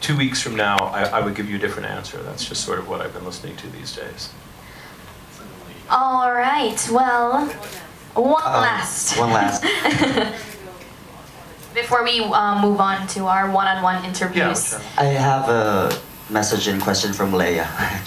2 weeks from now, I would give you a different answer. That's just sort of what I've been listening to these days. All right, well, one last. Before we move on to our one-on-one interviews. Yeah, I have a message and question from Lea.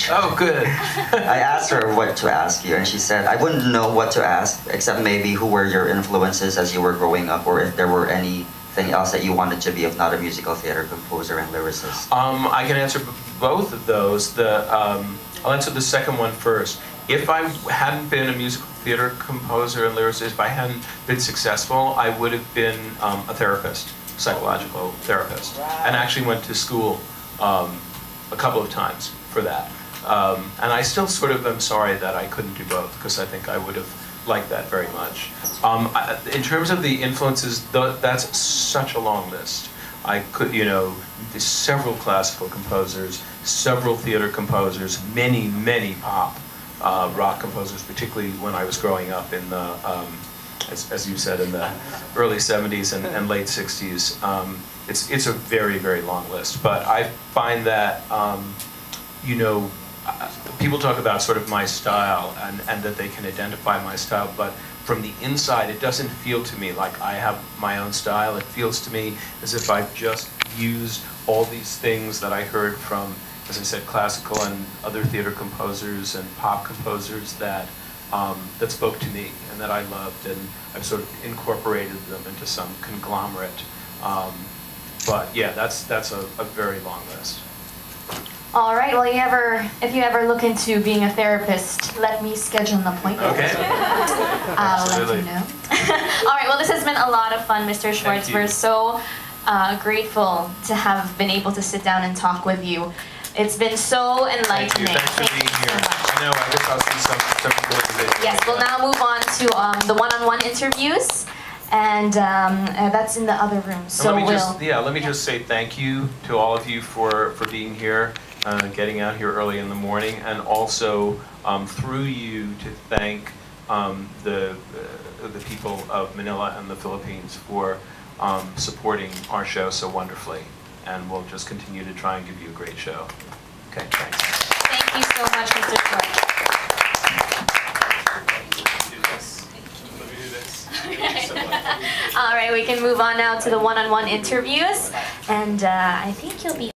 Oh, good. I asked her what to ask you, and she said, I wouldn't know what to ask, except maybe who were your influences as you were growing up, or if there were anything else that you wanted to be if not a musical theater composer and lyricist. I can answer both of those. I'll answer the second one first. If I hadn't been a musical theater composer and lyricist, if I hadn't been successful, I would have been a therapist, psychological therapist, and actually went to school a couple of times for that. And I still sort of am sorry that I couldn't do both, because I think I would have liked that very much. In terms of the influences, that's such a long list. I could, there's several classical composers, several theater composers, many pop rock composers, particularly when I was growing up in the, as you said, in the early 70s and late 60s. It's a very long list, but I find that, people talk about sort of my style and that they can identify my style, but from the inside, it doesn't feel to me like I have my own style. It feels to me as if I've just used all these things that I heard from, as I said, classical and other theater composers and pop composers that spoke to me and that I loved, and I've sort of incorporated them into some conglomerate. But yeah, that's a very long list. All right. Well, if you ever look into being a therapist, let me schedule an appointment. Okay. I'll let you know. All right. Well, this has been a lot of fun, Mr. Schwartz. We're so grateful to have been able to sit down and talk with you. It's been so enlightening. Thank you. Thanks for being here. I know. I guess I'll see some people. Yes. We'll now move on to the one-on-one interviews. And that's in the other room. So let me just say thank you to all of you for being here, getting out here early in the morning, and also through you to thank the people of Manila and the Philippines for supporting our show so wonderfully. And we'll just continue to try and give you a great show. Okay, thanks. Thank you so much, Mr. Schwartz. All right, we can move on now to the one-on-one interviews, and I think you'll be